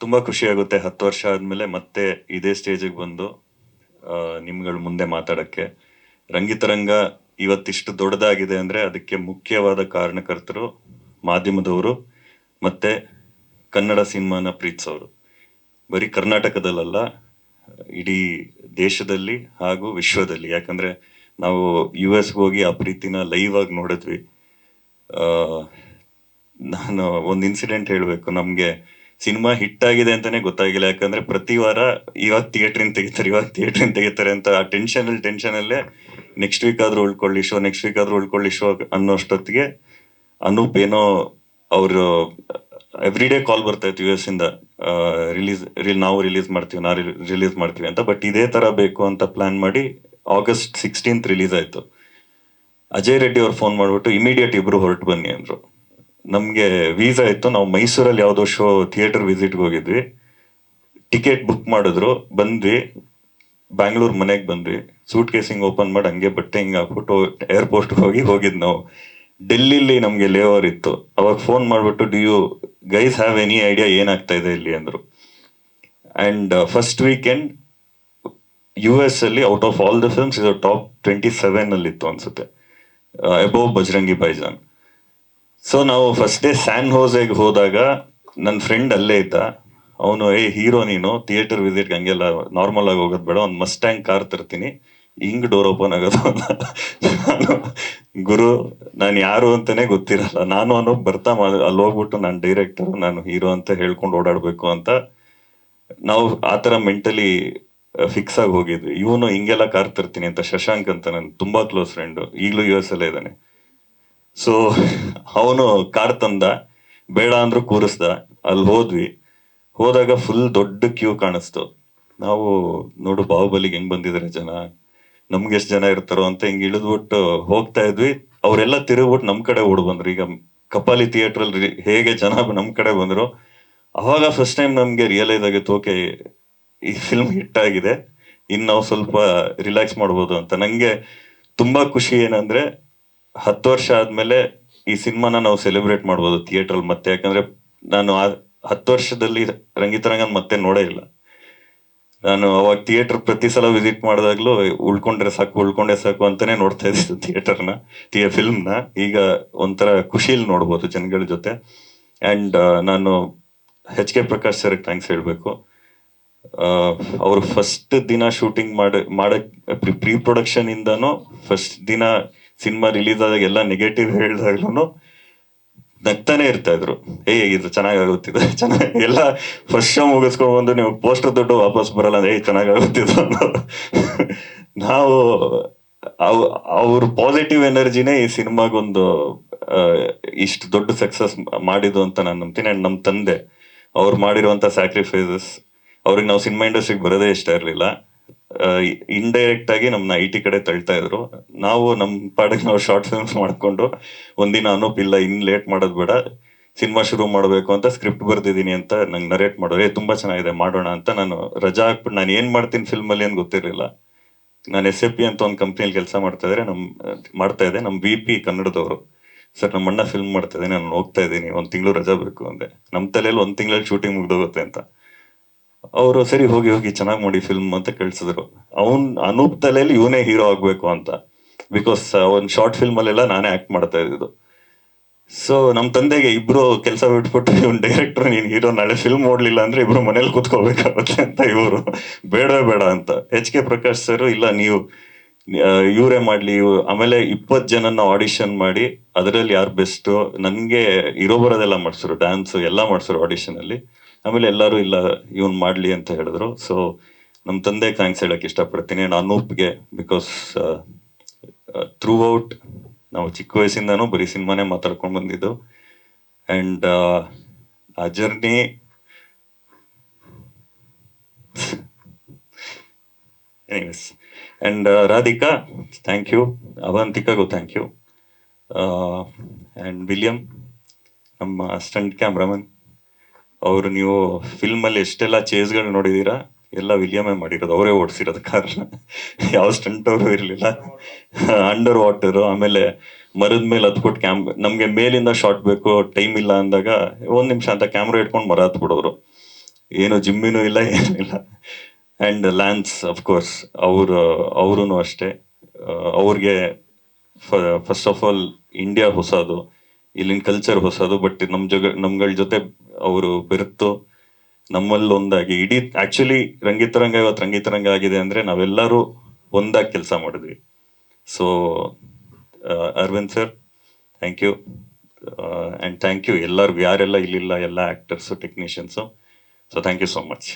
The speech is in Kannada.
ತುಂಬ ಖುಷಿಯಾಗುತ್ತೆ 10 ವರ್ಷ ಆದಮೇಲೆ ಮತ್ತೆ ಇದೇ ಸ್ಟೇಜಿಗೆ ಬಂದು ನಿಮ್ಗಳ ಮುಂದೆ ಮಾತಾಡೋಕ್ಕೆ. ರಂಗಿತರಂಗ ಇವತ್ತಿಷ್ಟು ದೊಡ್ಡದಾಗಿದೆ ಅಂದರೆ ಅದಕ್ಕೆ ಮುಖ್ಯವಾದ ಕಾರಣಕರ್ತರು ಮಾಧ್ಯಮದವರು ಮತ್ತು ಕನ್ನಡ ಸಿನಿಮಾನ ಪ್ರೀತಿಸೋರು. ಬರೀ ಕರ್ನಾಟಕದಲ್ಲ, ಇಡೀ ದೇಶದಲ್ಲಿ ಹಾಗೂ ವಿಶ್ವದಲ್ಲಿ. ಯಾಕಂದರೆ ನಾವು US ಹೋಗಿ ಆ ಪ್ರೀತಿನ ಲೈವ್ ಆಗಿ ನೋಡಿದ್ವಿ. ನಾನು ಒಂದು ಇನ್ಸಿಡೆಂಟ್ ಹೇಳಬೇಕು. ನಮಗೆ ಸಿನಿಮಾ ಹಿಟ್ ಆಗಿದೆ ಅಂತಾನೆ ಗೊತ್ತಾಗಿಲ್ಲ. ಯಾಕಂದ್ರೆ ಪ್ರತಿ ವಾರ ಇವಾಗ ಥಿಯೇಟ್ರಿನ್ ತೆಗಿತಾರೆ ಅಂತ ಆ ಟೆನ್ಷನಲ್ಲೇ ನೆಕ್ಸ್ಟ್ ವೀಕ್ ಆದ್ರೂ ಉಳ್ಕೊಳ್ಳಿ ಶೋ ಅನ್ನೋಷ್ಟೊತ್ತಿಗೆ ಅನೂಪ್ ಏನೋ ಅವರು ಎವ್ರಿ ಡೇ ಕಾಲ್ ಬರ್ತಾ ಇತ್ತು US ಇಂದ, ನಾವು ರಿಲೀಸ್ ಮಾಡ್ತೀವಿ ಅಂತ. ಬಟ್ ಇದೇ ತರ ಬೇಕು ಅಂತ ಪ್ಲಾನ್ ಮಾಡಿ August 16th ರಿಲೀಸ್ ಆಯ್ತು. ಅಜಯ್ ರೆಡ್ಡಿ ಅವ್ರು ಫೋನ್ ಮಾಡ್ಬಿಟ್ಟು ಇಮಿಡಿಯೇಟ್ ಇಬ್ರು ಹೊರಟು ಬನ್ನಿ ಅಂದ್ರು. ನಮಗೆ ವೀಸಾ ಇತ್ತು. ನಾವು ಮೈಸೂರಲ್ಲಿ ಯಾವುದೋ ಶೋ ಥಿಯೇಟರ್ ವಿಸಿಟ್ಗೆ ಹೋಗಿದ್ವಿ. ಟಿಕೆಟ್ ಬುಕ್ ಮಾಡಿದ್ರು, ಬಂದ್ವಿ. ಬ್ಯಾಂಗ್ಳೂರ್ ಮನೆಗೆ ಬಂದ್ವಿ. ಸೂಟ್ ಕೇಸಿಂಗ್ ಓಪನ್ ಮಾಡಿ ಹಂಗೆ ಬಟ್ಟೆ ಹಿಂಗೆ ಹಾಕ್ಬಿಟ್ಟು ಏರ್ಪೋರ್ಟ್ಗೆ ಹೋಗಿದ್ದು ನಾವು. ಡೆಲ್ಲಿಲಿ ನಮಗೆ ಲೇವರ್ ಇತ್ತು. ಅವಾಗ ಫೋನ್ ಮಾಡಿಬಿಟ್ಟು do you guys have any idea ಏನಾಗ್ತಾ ಇದೆ ಇಲ್ಲಿ ಅಂದರು. ಆ್ಯಂಡ್ ಫಸ್ಟ್ ವೀಕೆಂಡ್ US ಅಲ್ಲಿ out of all the films ಇದು ಟಾಪ್ 27 ಅಲ್ಲಿ ಇತ್ತು ಅನ್ಸುತ್ತೆ, ಅಬೋವ್ ಬಜರಂಗಿ ಭಾಯ್ಜಾನ್. ಸೊ ನಾವು ಫಸ್ಟ್ ಡೇ ಸ್ಯಾನ್ ಹೋಸೆಗೆ ಹೋದಾಗ ನನ್ನ ಫ್ರೆಂಡ್ ಅಲ್ಲೇ ಇದ್ದ. ಅವನು ಹೀರೋ ನೀನು ಥಿಯೇಟರ್ ವಿಸಿಟ್ಗೆ ಹಂಗೆಲ್ಲ ನಾರ್ಮಲ್ ಆಗಿ ಹೋಗೋದು ಬೇಡ, ಒಂದು ಮಸ್ಟ್ಯಾಂಗ್ ಕಾರ್ ತರ್ತೀನಿ, ಹಿಂಗ್ ಡೋರ್ ಓಪನ್ ಆಗೋದು. ನಾನು ಗುರು, ನಾನು ಯಾರು ಅಂತಾನೆ ಗೊತ್ತಿರಲ್ಲ. ನಾನು ಅನ್ನೋ ಬರ್ತಾ ಅಲ್ಲಿ ಹೋಗ್ಬಿಟ್ಟು ನಾನು ಡೈರೆಕ್ಟರ್, ನಾನು ಹೀರೋ ಅಂತ ಹೇಳ್ಕೊಂಡು ಓಡಾಡಬೇಕು ಅಂತ ನಾವು ಆ ಥರ ಮೆಂಟಲಿ ಫಿಕ್ಸ್ ಆಗಿ ಹೋಗಿದ್ವಿ. ಇವನು ಹಿಂಗೆಲ್ಲ ಕಾರ್ ತರ್ತೀನಿ ಅಂತ, ಶಶಾಂಕ್ ಅಂತ ನನ್ನ ತುಂಬಾ ಕ್ಲೋಸ್ ಫ್ರೆಂಡು, ಈಗಲೂ US ಅಲ್ಲೇ ಇದ್ದಾನೆ. ಸೊ ಅವನು ಕಾರ್ ತಂದ, ಬೇಡ ಅಂದ್ರೂ ಕೂರಿಸ್ದ. ಅಲ್ಲಿ ಹೋದಾಗ ಫುಲ್ ದೊಡ್ಡ ಕ್ಯೂ ಕಾಣಿಸ್ತು. ನಾವು ನೋಡು ಬಾಹುಬಲಿಗೆ ಹೆಂಗ್ ಬಂದಿದ್ದಾರೆ ಜನ, ನಮ್ಗೆ ಎಷ್ಟು ಜನ ಇರ್ತಾರೋ ಅಂತ ಹಿಂಗ್ ಇಳಿದ್ಬಿಟ್ಟು ಹೋಗ್ತಾ ಇದ್ವಿ. ಅವರೆಲ್ಲ ತಿರುಗ್ಬಿಟ್ಟು ನಮ್ ಕಡೆ ಓಡ್ ಬಂದ್ರು. ಈಗ ಕಪಾಲಿ ಥಿಯೇಟರ್ ಅಲ್ಲಿ ಹೇಗೆ ಜನ ನಮ್ ಕಡೆ ಬಂದ್ರು, ಅವಾಗ ಫಸ್ಟ್ ಟೈಮ್ ನಮ್ಗೆ ರಿಯಲೈಸ್ ಆಗಿತ್ತು, ಓಕೆ ಈ ಫಿಲ್ಮ್ ಹಿಟ್ ಆಗಿದೆ, ಇನ್ನು ನಾವು ಸ್ವಲ್ಪ ರಿಲ್ಯಾಕ್ಸ್ ಮಾಡ್ಬೋದು ಅಂತ. ನಂಗೆ ತುಂಬಾ ಖುಷಿ ಏನಂದ್ರೆ 10 ವರ್ಷ ಆದ್ಮೇಲೆ ಈ ಸಿನಿಮಾನ ನಾವು ಸೆಲೆಬ್ರೇಟ್ ಮಾಡ್ಬೋದು ಥಿಯೇಟರ್ ಮತ್ತೆ. ಯಾಕಂದ್ರೆ ನಾನು 10 ವರ್ಷದಲ್ಲಿ ರಂಗಿತರಂಗನ್ ಮತ್ತೆ ನೋಡೇ ಇಲ್ಲ. ನಾನು ಅವಾಗ ಥಿಯೇಟರ್ ಪ್ರತಿ ಸಲ ವಿಸಿಟ್ ಮಾಡಿದಾಗ್ಲೂ ಉಳ್ಕೊಂಡೆ ಸಾಕು ಅಂತಾನೆ ನೋಡ್ತಾ ಇದ್ದಿದ್ದು ಥಿಯೇಟರ್ನ, ಫಿಲ್ಮ್ನ. ಈಗ ಒಂಥರ ಖುಷಿಲಿ ನೋಡ್ಬೋದು ಜನಗಳ ಜೊತೆ. ಅಂಡ್ ನಾನು HK ಪ್ರಕಾಶ್ ಸರ್ಗೆ ಥ್ಯಾಂಕ್ಸ್ ಹೇಳ್ಬೇಕು. ಅವರು ಫಸ್ಟ್ ದಿನ ಶೂಟಿಂಗ್ ಪ್ರೀ ಪ್ರೊಡಕ್ಷನ್ ಇಂದಾನು ಫಸ್ಟ್ ದಿನ ಸಿನಿಮಾ ರಿಲೀಸ್ ಆದಾಗ ಎಲ್ಲ ನೆಗೆಟಿವ್ ಹೇಳಿದಾಗ್ಲೂ ನಗ್ತಾನೆ ಇರ್ತಾ ಇದ್ರು. ಇದು ಚೆನ್ನಾಗಾಗುತ್ತಿದೆ, ಎಲ್ಲ ಫಸ್ಟ್ ಶೋ ಮುಗಿಸ್ಕೊಂಡು ಬಂದು ನೀವು ಪೋಸ್ಟರ್ ದುಡ್ಡು ವಾಪಸ್ ಬರಲ್ಲ ಅಂದ್ರೆ ಚೆನ್ನಾಗಾಗುತ್ತಿದ್ದು ಅನ್ನೋದು. ನಾವು ಅವ್ರ ಪಾಸಿಟಿವ್ ಎನರ್ಜಿನೇ ಈ ಸಿನಿಮಾಗೊಂದು ಇಷ್ಟು ದೊಡ್ಡ ಸಕ್ಸಸ್ ಮಾಡಿದ್ದು ಅಂತ ನಾನು ನಂಬ್ತೀನಿ. ಅಂಡ್ ನಮ್ಮ ತಂದೆ ಅವ್ರು ಮಾಡಿರುವಂತ ಸ್ಯಾಕ್ರಿಫೈಸಸ್, ಅವ್ರಿಗೆ ನಾವು ಸಿನಿಮಾ ಇಂಡಸ್ಟ್ರಿಗೆ ಬರೋದೇ ಇಷ್ಟ ಇರಲಿಲ್ಲ. ಇಂಡೈರೆಕ್ಟ್ ಆಗಿ ನಮ್ಮನ್ನ IT ಕಡೆ ತಳ್ತಾ ಇದ್ರು. ನಾವು ನಮ್ಮ ಪಾಡಿಗೆ ನಾವು ಶಾರ್ಟ್ ಫಿಲ್ಮ್ಸ್ ಮಾಡ್ಕೊಂಡು ಒಂದಿನ ಅನೂಪ್ ಇಲ್ಲ, ಇನ್ನು ಲೇಟ್ ಮಾಡೋದು ಬೇಡ, ಸಿನಿಮಾ ಶುರು ಮಾಡಬೇಕು ಅಂತ ಸ್ಕ್ರಿಪ್ಟ್ ಬರ್ದಿದ್ದೀನಿ ಅಂತ ನಂಗೆ ನರೇಟ್ ಮಾಡೋರು. ತುಂಬಾ ಚೆನ್ನಾಗಿದೆ ಮಾಡೋಣ ಅಂತ. ನಾನು ರಜಾ ಹಾಕ್ಬಿಟ್ಟು ನಾನು ಏನ್ ಮಾಡ್ತೀನಿ ಫಿಲ್ಮಲ್ಲಿ ಅಂತ ಗೊತ್ತಿರಲಿಲ್ಲ. ನಾನು SAP ಅಂತ ಒಂದು ಕಂಪ್ನಿಯಲ್ಲಿ ಕೆಲಸ ಮಾಡ್ತಾ ಇದ್ದೆ. ನಮ್ಮ VP ಕನ್ನಡದವರು, ಸರ್ ನಮ್ಮ ಅಣ್ಣ ಫಿಲ್ಮ್ ಮಾಡ್ತಾ ಇದ್ದೀನಿ, ನಾನು ಹೋಗ್ತಾ ಇದ್ದೀನಿ, 1 ತಿಂಗಳು ರಜಾ ಬೇಕು ಅಂದೆ. ನಮ್ಮ ತಲೆಯಲ್ಲಿ 1 ತಿಂಗಳಲ್ಲಿ ಶೂಟಿಂಗ್ ಮುಗ್ದೋಗುತ್ತೆ ಅಂತ. ಅವರು ಸರಿ ಹೋಗಿ ಚೆನ್ನಾಗಿ ಮಾಡಿ ಫಿಲ್ಮ್ ಅಂತ ಕಳ್ಸಿದ್ರು. ಅನೂಪ್ ತಲೆಯಲ್ಲಿ ಇವನೇ ಹೀರೋ ಆಗ್ಬೇಕು ಅಂತ. ಬಿಕಾಸ್ ಒಂದು ಶಾರ್ಟ್ ಫಿಲ್ಮ್ ಅಲ್ಲೆಲ್ಲ ನಾನೇ ಆಕ್ಟ್ ಮಾಡ್ತಾ ಇದ್ದಿದ್ದು. ಸೊ ನಮ್ಮ ತಂದೆಗೆ ಇಬ್ರು ಕೆಲಸ ಬಿಟ್ಬಿಟ್ಟು ಇವ್ನು ಡೈರೆಕ್ಟರ್, ನೀನ್ ಹೀರೋ, ನಾಳೆ ಫಿಲ್ಮ್ ಓಡ್ಲಿಲ್ಲ ಅಂದ್ರೆ ಇಬ್ರು ಮನೇಲಿ ಕೂತ್ಕೋಬೇಕಾಗುತ್ತೆ ಅಂತ. ಇವರು ಬೇಡ ಅಂತ. HK ಪ್ರಕಾಶ್ ಸರ್ ಇಲ್ಲ, ನೀವು ಇವರೇ ಮಾಡ್ಲಿ. ಆಮೇಲೆ 20 ಜನನ ಆಡಿಷನ್ ಮಾಡಿ ಅದರಲ್ಲಿ ಯಾರು ಬೆಸ್ಟ್, ನನ್ಗೆ ಇರೋ ಬರೋದೆಲ್ಲ ಮಾಡ್ಸರು, ಡ್ಯಾನ್ಸ್ ಎಲ್ಲ ಮಾಡ್ಸರು ಆಡಿಷನ್ ಅಲ್ಲಿ. ಆಮೇಲೆ ಎಲ್ಲರೂ ಇಲ್ಲ ಇವನ್ ಮಾಡ್ಲಿ ಅಂತ ಹೇಳಿದ್ರು. ಸೊ ನಮ್ಮ ತಂದೆಗೆ ಥ್ಯಾಂಕ್ಸ್ ಹೇಳಕ್ ಇಷ್ಟಪಡ್ತೀನಿ. ಅನೂಪ್ಗೆ, ಬಿಕಾಸ್ ಥ್ರೂ ಔಟ್ ನಾವು ಚಿಕ್ಕ ವಯಸ್ಸಿಂದಾನು ಬರೀ ಸಿನಿಮಾನೇ ಮಾತಾಡ್ಕೊಂಡು ಬಂದಿದ್ದು. ಅಂಡ್ ಆ journey anyways. And Radhika thank you, ಅವಂತಿಕಾಗೂ ಥ್ಯಾಂಕ್ ಯು. ಅಂಡ್ ವಿಲಿಯಂ, ನಮ್ಮ ಸ್ಟಂಟ್ ಕ್ಯಾಮ್ರಾಮನ್, ಅವರು ನೀವು ಫಿಲ್ಮಲ್ಲಿ ಎಷ್ಟೆಲ್ಲ ಚೇಸ್ಗಳು ನೋಡಿದೀರಾ, ಎಲ್ಲ ವಿಲಿಯಮೇ ಮಾಡಿರೋದು, ಅವರೇ ಓಡಿಸಿರೋದು ಕಾರಣ. ಯಾವ ಸ್ಟಂಟ್ ಅವರು ಇರಲಿಲ್ಲ. ಅಂಡರ್ ವಾಟರು, ಆಮೇಲೆ ಮರದ ಮೇಲೆ ಹತ್ಬಿಟ್ಟು ನಮಗೆ ಮೇಲಿಂದ ಶಾರ್ಟ್ ಬೇಕು, ಟೈಮ್ ಇಲ್ಲ ಅಂದಾಗ 1 ನಿಮಿಷ ಅಂತ ಕ್ಯಾಮ್ರಾ ಇಟ್ಕೊಂಡು ಮರ ಹತ್ಬಿಡೋರು. ಏನು ಜಿಮ್ಮಿನೂ ಇಲ್ಲ ಏನೂ ಇಲ್ಲ. ಆ್ಯಂಡ್ ಲ್ಯಾನ್ಸ್ ಅಫ್ಕೋರ್ಸ್ ಅವರೂ ಅಷ್ಟೇ. ಅವ್ರಿಗೆ ಫಸ್ಟ್ ಆಫ್ ಆಲ್ ಇಂಡಿಯಾ ಹೊಸದು, ಇಲ್ಲಿನ ಕಲ್ಚರ್ ಹೊಸದು, ಬಟ್ ನಮ್ಗಳ ಜೊತೆ ಅವರು ಬೆರೆತು ನಮ್ಮಲ್ಲಿ ಒಂದಾಗಿ ಇಡೀ ಆಕ್ಚುಲಿ ರಂಗಿತರಂಗ ಇವತ್ತು ರಂಗಿತರಂಗ ಆಗಿದೆ ಅಂದ್ರೆ ನಾವೆಲ್ಲರೂ ಒಂದಾಗಿ ಕೆಲಸ ಮಾಡಿದ್ವಿ. So Aravind sir, thank you. And thank you ಎಲ್ಲರಿಗೂ, ಯಾರೆಲ್ಲ ಇಲ್ಲಿಲ್ಲ, ಎಲ್ಲ actors, technicians. So thank you so much.